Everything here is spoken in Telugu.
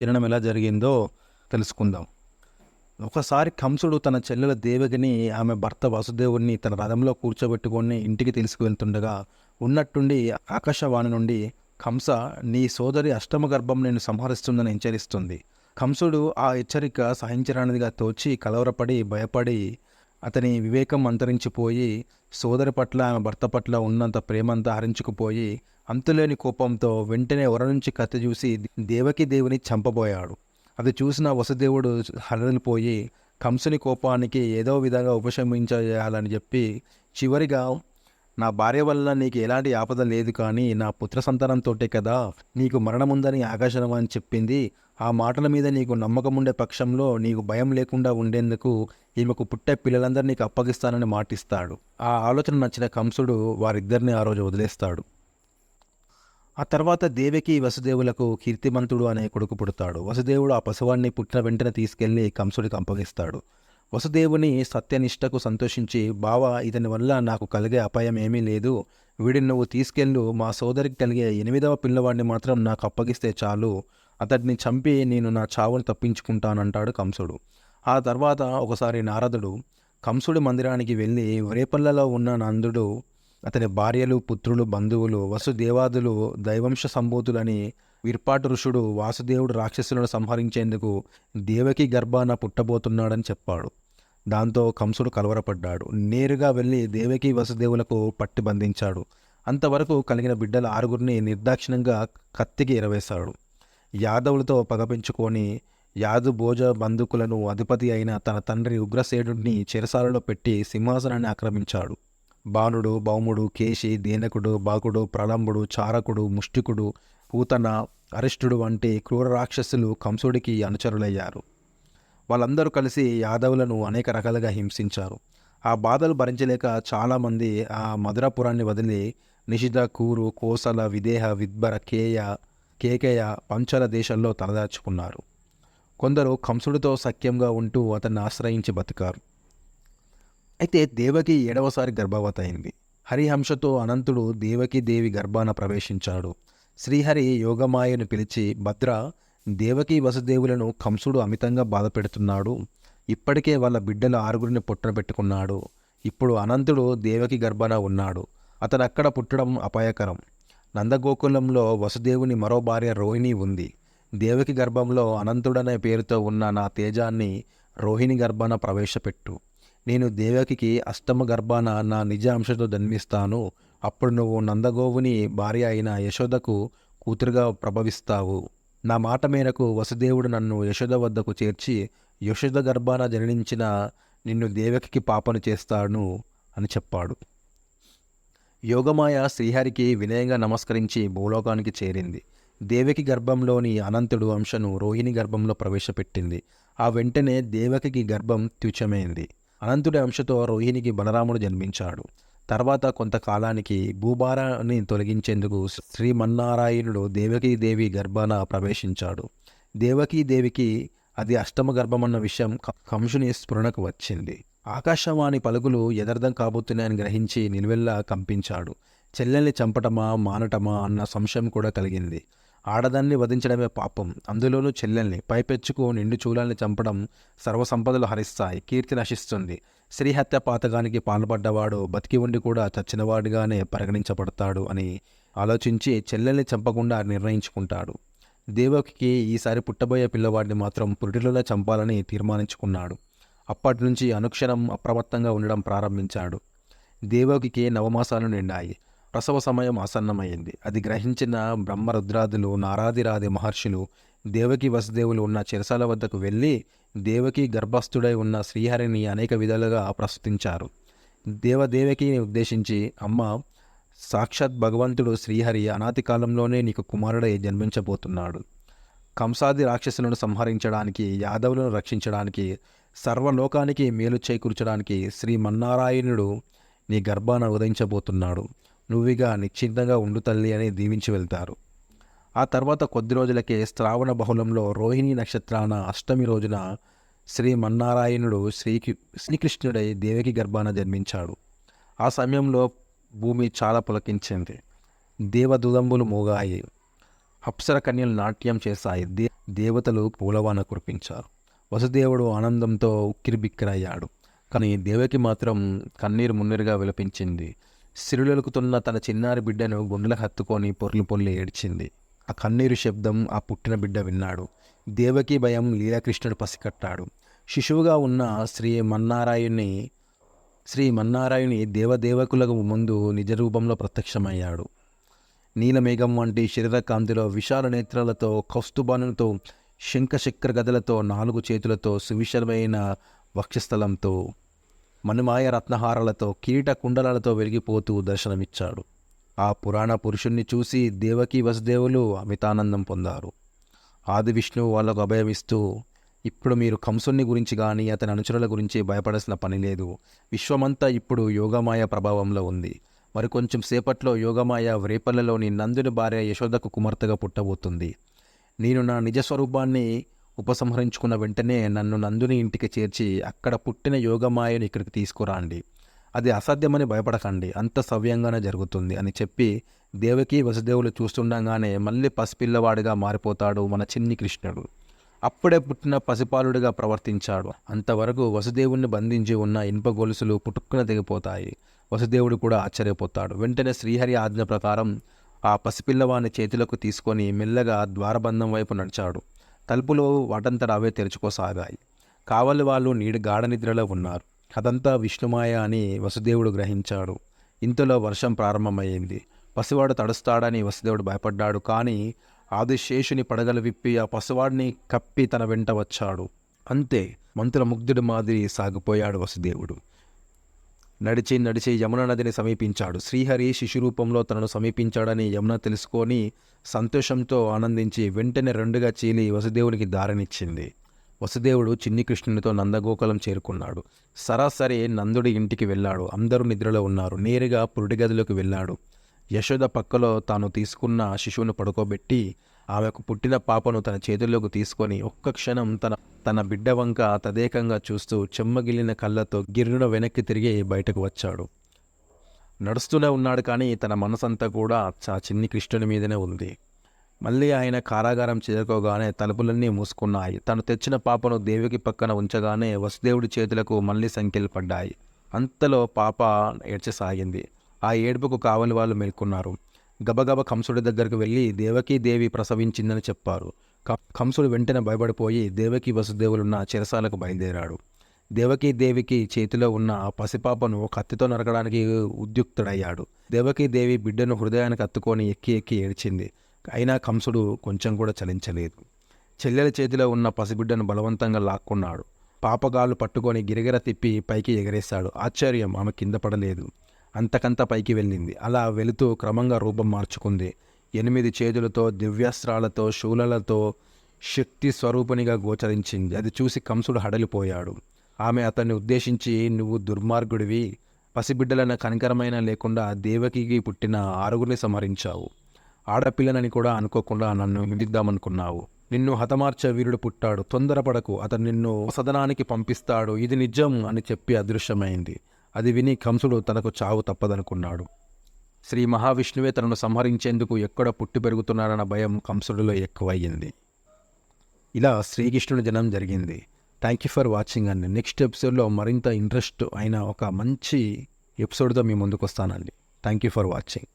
తినడం ఎలా జరిగిందో తెలుసుకుందాం. ఒకసారి కంసుడు తన చెల్లెల దేవకిని, ఆమె భర్త వసుదేవుడిని తన రథంలో కూర్చోబెట్టుకొని ఇంటికి తీసుకువెళ్తుండగా ఉన్నట్టుండి ఆకాశవాణి నుండి కంస, నీ సోదరి అష్టమ గర్భం నేను సంహరిస్తుందని హెచ్చరిస్తుంది. కంసుడు ఆ హెచ్చరిక సహించరానిదిగా తోచి కలవరపడి భయపడి అతని వివేకం అంతరించిపోయి సోదరి పట్ల ఆమె భర్త పట్ల ఉన్నంత ప్రేమంతా హరించుకుపోయి అంతులేని కోపంతో వెంటనే ఒర నుంచి కత్తి చూసి దేవకి దేవుని చంపబోయాడు. అది చూసిన వసుదేవుడు హడలిపోయి కంసుని కోపానికి ఏదో విధంగా ఉపశమించేయాలని చెప్పి చివరిగా, నా భార్య వల్ల నీకు ఎలాంటి ఆపద లేదు, కానీ నా పుత్ర సంతానంతోటే కదా నీకు మరణముందని ఆకాశవాణి చెప్పింది. ఆ మాటల మీద నీకు నమ్మకం ఉండే పక్షంలో నీకు భయం లేకుండా ఉండేందుకు ఈమెకు పుట్టే పిల్లలందరూ నీకు అప్పగిస్తానని మాటిస్తాడు. ఆ ఆలోచన నచ్చిన కంసుడు వారిద్దరిని ఆ రోజు వదిలేస్తాడు. ఆ తర్వాత దేవకి వసుదేవులకు కీర్తిమంతుడు అనే కొడుకు పుడతాడు. వసుదేవుడు ఆ పశువాన్ని పుట్టిన వెంటనే తీసుకెళ్లి కంసుడికి అప్పగిస్తాడు. వసుదేవుని సత్యనిష్టకు సంతోషించి, బావా, ఇతని వల్ల నాకు కలిగే అపాయం ఏమీ లేదు, వీడిని నువ్వు తీసుకెళ్ళు, మా సోదరికి కలిగే 8వ పిల్లవాడిని మాత్రం నాకు అప్పగిస్తే చాలు, అతడిని చంపి నేను నా చావును తప్పించుకుంటానంటాడు కంసుడు. ఆ తర్వాత ఒకసారి నారదుడు కంసుడి మందిరానికి వెళ్ళి రేపల్లలో ఉన్న నందుడు, అతని భార్యలు, పుత్రులు, బంధువులు, వసుదేవాదులు దైవంశ సంభూతులని విర్పాటు ఋషుడు వాసుదేవుడు రాక్షసులను సంహరించేందుకు దేవకి గర్భాన పుట్టబోతున్నాడని చెప్పాడు. దాంతో కంసుడు కలవరపడ్డాడు. నేరుగా వెళ్ళి దేవకి వసుదేవులకు పట్టి బంధించాడు. అంతవరకు కలిగిన బిడ్డల 6గురిని నిర్దాక్షిణ్యంగా కత్తికి ఎరవేశాడు. యాదవులతో పగపెంచుకొని యాదు భోజ బంధుకులను అధిపతి అయిన తన తండ్రి ఉగ్రసేనుడిని చెరసాలలో పెట్టి సింహాసనాన్ని ఆక్రమించాడు. బాణుడు, భౌముడు, కేశి, దేనకుడు, బాకుడు, ప్రలంబుడు, చారకుడు, ముష్టికుడు, పూతన, అరిష్టుడు వంటి క్రూర రాక్షసులు కంసుడికి అనుచరులయ్యారు. వాళ్ళందరూ కలిసి యాదవులను అనేక రకాలుగా హింసించారు. ఆ బాధలు భరించలేక చాలామంది ఆ మధురాపురాన్ని వదిలి నిషిధ, కూరు, కోసల, విదేహ, విద్బర, కేకయ, పంచల దేశాల్లో తలదాచుకున్నారు. కొందరు కంసుడితో సఖ్యంగా ఉంటూ అతన్ని ఆశ్రయించి బతికారు. అయితే దేవకి 7వసారి గర్భవతి అయింది. హరిహంసతో అనంతుడు దేవకి దేవి గర్భాన ప్రవేశించాడు. శ్రీహరి యోగమాయను పిలిచి, భద్ర, దేవకి వసుదేవులను కంసుడు అమితంగా బాధపెడుతున్నాడు. ఇప్పటికే వాళ్ళ బిడ్డల 6గురిని పుట్టబెట్టుకున్నాడు. ఇప్పుడు అనంతుడు దేవకి గర్భాన ఉన్నాడు. అతను అక్కడ పుట్టడం అపాయకరం. నందగోకులంలో వసుదేవుని మరో భార్య రోహిణి ఉంది. దేవకి గర్భంలో అనంతుడనే పేరుతో ఉన్న నా తేజాన్ని రోహిణి గర్భాన ప్రవేశపెట్టు. నేను దేవకికి అష్టమ గర్భాన నా నిజ అంశతో జన్మిస్తాను. అప్పుడు నువ్వు నందగోవుని భార్య అయిన యశోదకు కూతురుగా ప్రభవిస్తావు. నా మాట మేరకు వసుదేవుడు నన్ను యశోద వద్దకు చేర్చి యశోద గర్భాన జననించిన నిన్ను దేవకికి పాపను చేస్తాను అని చెప్పాడు. యోగమాయ శ్రీహరికి వినయంగా నమస్కరించి భూలోకానికి చేరింది. దేవకి గర్భంలోని అనంతుడు అంశను రోహిణి గర్భంలో ప్రవేశపెట్టింది. ఆ వెంటనే దేవకికి గర్భం త్యుచమైంది. అనంతుడి అంశతో రోహిణికి బలరాముడు జన్మించాడు. తర్వాత కొంతకాలానికి భూభారాన్ని తొలగించేందుకు శ్రీమన్నారాయణుడు దేవకీదేవి గర్భాన ప్రవేశించాడు. దేవకీదేవికి అది అష్టమ గర్భమన్న విషయం కంసుని స్ఫురణకు వచ్చింది. ఆకాశవాణి పలుకులు యథార్థం కాబోతున్నాయని గ్రహించి నిలువెల్లా కంపించాడు. చెల్లెల్ని చంపటమా మానటమా అన్న సంశయం కూడా కలిగింది. ఆడదాన్ని వధించడమే పాపం, అందులోనూ చెల్లెల్ని, పైపెచ్చుకు నిండు చూలాల్ని చంపడం సర్వసంపదలు హరిస్తాయి, కీర్తి నశిస్తుంది. శ్రీహత్య పాతకానికి పాల్పడ్డవాడు బతికి ఉండి కూడా చచ్చినవాడిగానే పరిగణించబడతాడు అని ఆలోచించి చెల్లెల్ని చంపకుండా నిర్ణయించుకుంటాడు. దేవకికి ఈసారి పుట్టబోయే పిల్లవాడిని మాత్రం పురిటిలోనే చంపాలని తీర్మానించుకున్నాడు. అప్పటి నుంచి అనుక్షణం అప్రమత్తంగా ఉండడం ప్రారంభించాడు. దేవకికి 9 మాసాలు నిండాయి. ప్రసవ సమయం ఆసన్నమైంది. అది గ్రహించిన బ్రహ్మరుద్రాదులు, నారాదిరాది మహర్షులు దేవకి వసుదేవులు ఉన్న చెరసాల వద్దకు వెళ్ళి దేవకి గర్భస్థుడై ఉన్న శ్రీహరిని అనేక విధాలుగా ప్రస్తుతించారు. దేవదేవకిని ఉద్దేశించి, అమ్మ, సాక్షాత్ భగవంతుడు శ్రీహరి అనాది కాలంలోనే నీకు కుమారుడై జన్మించబోతున్నాడు. కంసాది రాక్షసులను సంహరించడానికి, యాదవులను రక్షించడానికి, సర్వలోకానికి మేలు చేకూర్చడానికి శ్రీమన్నారాయణుడు నీ గర్భాన ఉదయించబోతున్నాడు. నువ్విగా నిశ్చింతంగా ఉండు తల్లి అని దీవించి వెళ్తారు. ఆ తర్వాత కొద్ది రోజులకే శ్రావణ బహుళంలో రోహిణీ నక్షత్రాన అష్టమి రోజున శ్రీమన్నారాయణుడు శ్రీకృష్ణుడై దేవకి గర్భాన జన్మించాడు. ఆ సమయంలో భూమి చాలా పులకించింది. దేవదుదంబులు మోగాయి. అప్సర కన్యలు నాట్యం చేశాయి. దేవతలు పూలవాన కురిపించారు. వసుదేవుడు ఆనందంతో ఉక్కిరిబిక్కిరయ్యాడు. కానీ దేవకి మాత్రం కన్నీరు మున్నీరుగా విలపించింది. సిరులొలుకుతున్న తన చిన్నారి బిడ్డను గుండెలకు హత్తుకొని పొర్లి పొర్లి ఏడ్చింది. ఆ కన్నీరు శబ్దం ఆ పుట్టిన బిడ్డ విన్నాడు. దేవకి భయం లీలాకృష్ణుడు పసికట్టాడు. శిశువుగా ఉన్న శ్రీ మన్నారాయుని దేవదేవకులకు ముందు నిజరూపంలో ప్రత్యక్షమయ్యాడు. నీలమేఘం వంటి శరీరకాంతిలో విశాల నేత్రాలతో, కౌస్తుభానులతో, శంఖచక్ర గదలతో, 4 చేతులతో, సువిశాలమైన వక్షస్థలంతో, మణిమాయ రత్నహారాలతో, కిరీట కుండలాలతో వెలిగిపోతూ దర్శనమిచ్చాడు. ఆ పురాణ పురుషుణ్ణి చూసి దేవకి వసుదేవులు అమితానందం పొందారు. ఆది విష్ణువు వాళ్ళకు అభయమిస్తూ, ఇప్పుడు మీరు కంసుని గురించి కానీ అతని అనుచరుల గురించి భయపడాల్సిన పని లేదు. విశ్వమంతా ఇప్పుడు యోగమాయ ప్రభావంలో ఉంది. మరికొంచెం సేపట్లో యోగమాయ వ్రేపల్లెలోని నందుని భార్య యశోదకు కుమార్తెగా పుట్టబోతుంది. నేను నా నిజస్వరూపాన్ని ఉపసంహరించుకున్న వెంటనే నన్ను నందుని ఇంటికి చేర్చి అక్కడ పుట్టిన యోగమాయను ఇక్కడికి తీసుకురాండి. అది అసాధ్యమని భయపడకండి, అంత సవ్యంగానే జరుగుతుంది అని చెప్పి దేవకి వసుదేవులు చూస్తుండగానే మళ్ళీ పసిపిల్లవాడిగా మారిపోతాడు మన చిన్ని కృష్ణుడు. అప్పుడే పుట్టిన పసిపాలుడిగా ప్రవర్తించాడు. అంతవరకు వసుదేవుణ్ణి బంధించి ఉన్న ఇనుప గొలుసులు పుట్టుక్కున తెగిపోతాయి. వసుదేవుడు కూడా ఆశ్చర్యపోతాడు. వెంటనే శ్రీహరి ఆజ్ఞ ప్రకారం ఆ పసిపిల్లవాని చేతులకు తీసుకొని మెల్లగా ద్వారబంధం వైపు నడిచాడు. తలుపులు వాటంతట అవే తెరుచుకోసాగాయి. కావలి వాళ్ళు గాఢ నిద్రలో ఉన్నారు. అదంతా విష్ణుమాయ అని వసుదేవుడు గ్రహించాడు. ఇంతలో వర్షం ప్రారంభమైంది. పసివాడు తడుస్తాడని వసుదేవుడు భయపడ్డాడు. కానీ ఆదిశేషుని పడగలు విప్పి ఆ పసివాడిని కప్పి తన వెంట వచ్చాడు. అంతే, మంత్రముగ్ధుడి మాదిరి సాగిపోయాడు వసుదేవుడు. నడిచి నడిచి యమున నదిని సమీపించాడు. శ్రీహరి శిశురూపంలో తనను సమీపించాడని యమున తెలుసుకొని సంతోషంతో ఆనందించి వెంటనే 2గా చీలి వసుదేవునికి దారినిచ్చింది. వసుదేవుడు చిన్ని కృష్ణునితో నందగోకులం చేరుకున్నాడు. సరాసరి నందుడి ఇంటికి వెళ్ళాడు. అందరూ నిద్రలో ఉన్నారు. నేరుగా పురుటి గదిలోకి వెళ్ళాడు. యశోద పక్కలో తాను తీసుకున్న శిశువును పడుకోబెట్టి ఆమెకు పుట్టిన పాపను తన చేతుల్లోకి తీసుకొని ఒక్క క్షణం తన బిడ్డ వంక తదేకంగా చూస్తూ చెమ్మగిలిన కళ్ళతో గిర్రున వెనక్కి తిరిగి బయటకు వచ్చాడు. నడుస్తూనే ఉన్నాడు, కానీ తన మనసంతా కూడా ఆ చిన్ని కృష్ణుని మీదనే ఉంది. మళ్ళీ ఆయన కారాగారం చేరుకోగానే తలుపులన్నీ మూసుకున్నాయి. తను తెచ్చిన పాపను దేవికి పక్కన ఉంచగానే వసుదేవుడి చేతులకు మళ్ళీ సంఖ్యలు పడ్డాయి. అంతలో పాప ఏడ్చసాగింది. ఆ ఏడుపుకు కావలి వాళ్ళు మేల్కొన్నారు. గబగబ కంసుడి దగ్గరకు వెళ్ళి దేవి ప్రసవించిందని చెప్పారు. కంసుడు వెంటనే భయపడిపోయి దేవకి వసుదేవులున్న చెరసాలకు బయలుదేరాడు. దేవికి చేతిలో ఉన్న ఆ పసిపాపను కత్తితో నరకడానికి ఉద్యుక్తుడయ్యాడు. దేవి బిడ్డను హృదయానికి అత్తుకొని ఎక్కి ఎక్కి ఏడ్చింది. అయినా కంసుడు కొంచెం కూడా చలించలేదు. చెల్లెల చేతిలో ఉన్న పసిబిడ్డను బలవంతంగా లాక్కున్నాడు. పాపగాళ్ళు పట్టుకొని గిరగిర తిప్పి పైకి ఎగరేశాడు. ఆశ్చర్యం, ఆమె కింద పడలేదు. అంతకంత పైకి వెళ్ళింది. అలా వెళుతూ క్రమంగా రూపం మార్చుకుంది. 8 చేతులతో, దివ్యాస్త్రాలతో, శూలలతో శక్తి స్వరూపునిగా గోచరించింది. అది చూసి కంసుడు హడలిపోయాడు. ఆమె అతన్ని ఉద్దేశించి, నువ్వు దుర్మార్గుడివి, పసిబిడ్డలన్న కనికరమైన లేకుండా దేవకికి పుట్టిన 6 సంహరించావు. ఆడపిల్లనని కూడా అనుకోకుండా నన్ను హింసిద్దామనుకున్నావు. నిన్ను హతమార్చే వీరుడు పుట్టాడు, తొందరపడకు, అతను నిన్ను సదనానికి పంపిస్తాడు, ఇది నిజం అని చెప్పి అదృశ్యమైంది. అది విని కంసుడు తనకు చావు తప్పదనుకున్నాడు. శ్రీ మహావిష్ణువే తనను సంహరించేందుకు ఎక్కడ పుట్టి పెరుగుతున్నారన్న భయం కంసుడిలో ఎక్కువయ్యింది. ఇలా శ్రీకృష్ణుడి జనం జరిగింది. థ్యాంక్ యూ ఫర్ వాచింగ్ అండి. నెక్స్ట్ ఎపిసోడ్లో మరింత ఇంట్రెస్ట్ అయిన ఒక మంచి ఎపిసోడ్తో మీ ముందుకు వస్తానండి. Thank you for watching.